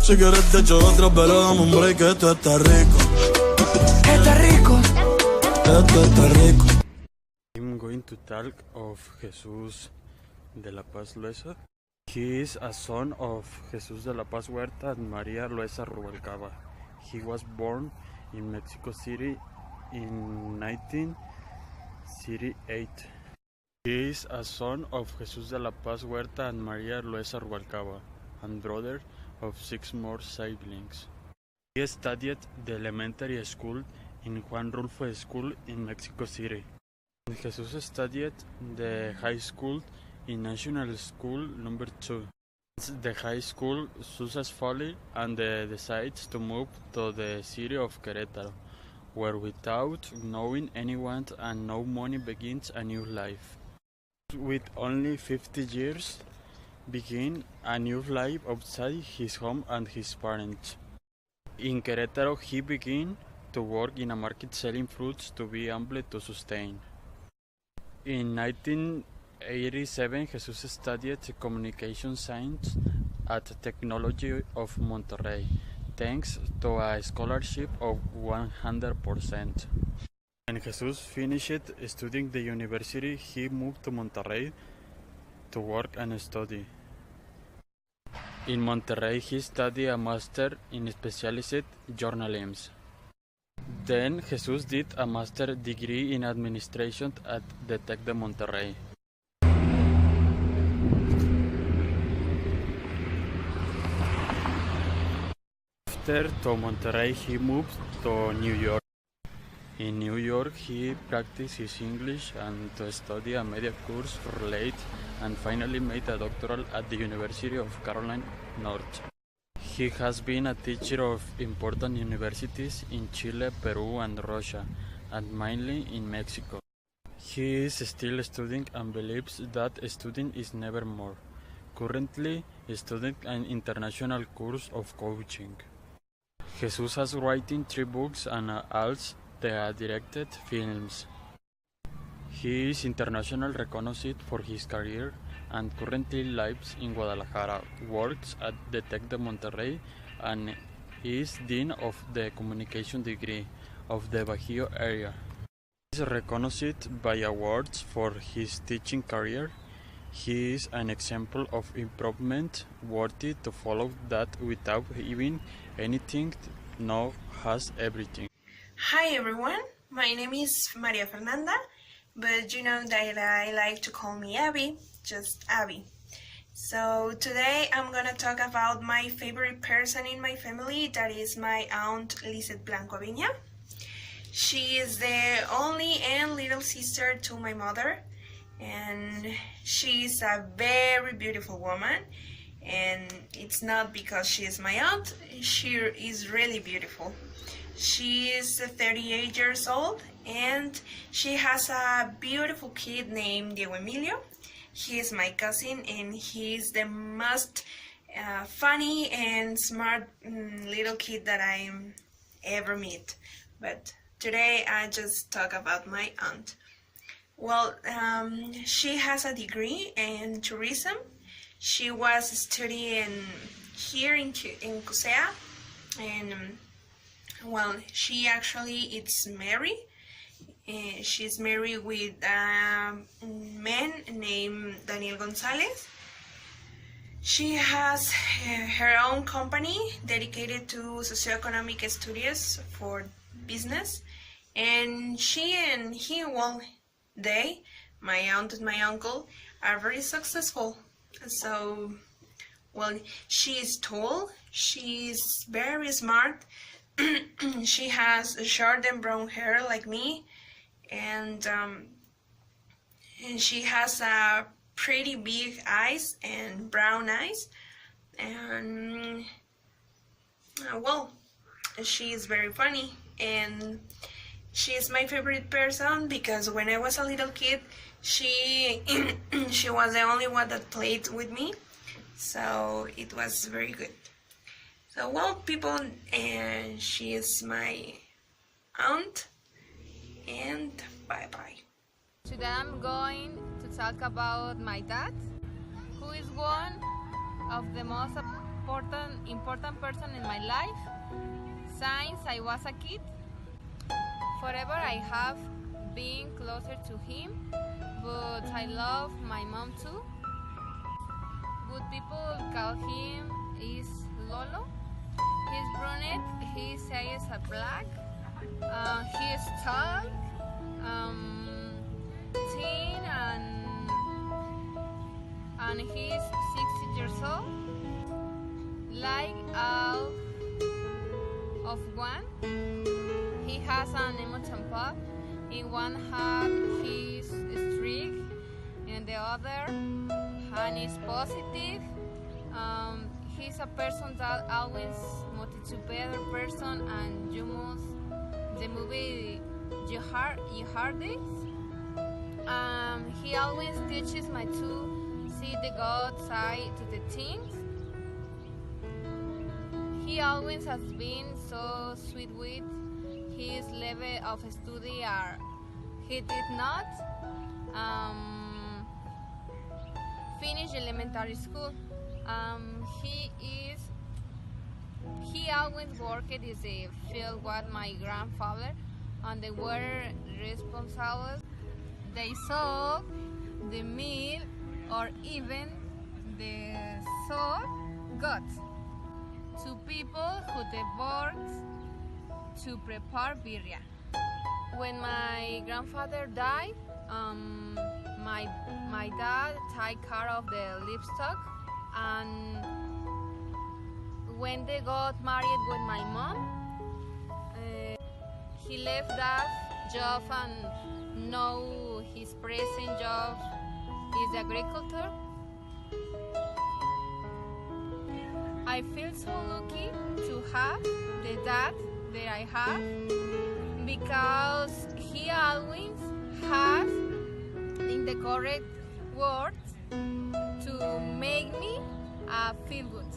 Si quieres te echo otra, pero dame un break, que esto está rico. Está rico. Esto está rico. I'm going to talk of Jesus de la Paz Luesa. He is a son of Jesus de la Paz Huerta and Maria Luesa Rubalcaba. He was born in Mexico City in 1938. He is a son of Jesus de la Paz Huerta and Maria Luesa Rubalcaba, and brother of 6 more siblings. He studied the elementary school in Juan Rulfo School in Mexico City. Jesus studied the high school in National School number 2. The high school successfully and decides to move to the city of Querétaro, where without knowing anyone and no money begins a new life. With only 50 years, begin a new life outside his home and his parents. In Querétaro, he began to work in a market selling fruits to be able to sustain. In 1987, Jesus studied communication science at Technology of Monterrey, thanks to a scholarship of 100%. When Jesus finished studying the university, he moved to Monterrey to work and study. In Monterrey, he studied a master in specialized journalism. Then Jesus did a master degree in administration at the Tec de Monterrey. After to Monterrey, he moved to New York. In New York, he practiced his English and to study a media course for late and finally made a doctoral at the University of Carolina North. He has been a teacher of important universities in Chile, Peru, and Russia, and mainly in Mexico. He is still studying and believes that studying is never more. Currently studying an international course of coaching. Jesus has written 3 books and also directed films. He is internationally recognized for his career and currently lives in Guadalajara, works at the Tec de Monterrey, and is Dean of the Communication degree of the Bajío area. He is recognized by awards for his teaching career. He is an example of improvement worthy to follow that without even anything now has everything. Hi everyone, my name is Maria Fernanda, but you know that I like to call me Abby, just Abby. So today I'm gonna talk about my favorite person in my family, that is my aunt Lizeth Blanco Aviña. She is the only and little sister to my mother, and she is a very beautiful woman, and it's not because she is my aunt, she is really beautiful. She is 38 years old and she has a beautiful kid named Diego Emilio. He is my cousin and he is the most funny and smart little kid that I ever met. But today I just talk about my aunt. Well, she has a degree in tourism. She was studying here in CUCEA, and well, she actually is married. She's married with a man named Daniel Gonzalez. She has her own company dedicated to socioeconomic studies for business, and she and he, well, they, my aunt and my uncle, are very successful. So, well, she is tall, she is very smart. She has short and brown hair like me, and she has a pretty big eyes and brown eyes, and well, she is very funny, and she is my favorite person because when I was a little kid, she was the only one that played with me, so it was very good. So, well, people, and she is my aunt, and bye-bye. Today I'm going to talk about my dad, who is one of the most important person in my life since I was a kid. Forever I have been closer to him, but I love my mom too. Good people call him is Lolo. He's brunette, he says a black. He is tall, thin, and he's 60 years old. Like all of one, he has an emotion pop. In one hand, he's strict, in the other hand is positive. He's a person that always motivates a better person, and you must the movie you heard it. He always teaches me to see the good side to the things. He always has been so sweet with his level of study. He did not finish elementary school. He always worked in the field with my grandfather, and they were responsible. They sold the meal or even the sold goats to people who they worked to prepare birria. When my grandfather died, my dad took care of the livestock, and when they got married with my mom, he left that job, and now his present job is agriculture. I feel so lucky to have the dad that I have, because he always has in the correct words to make me feel good.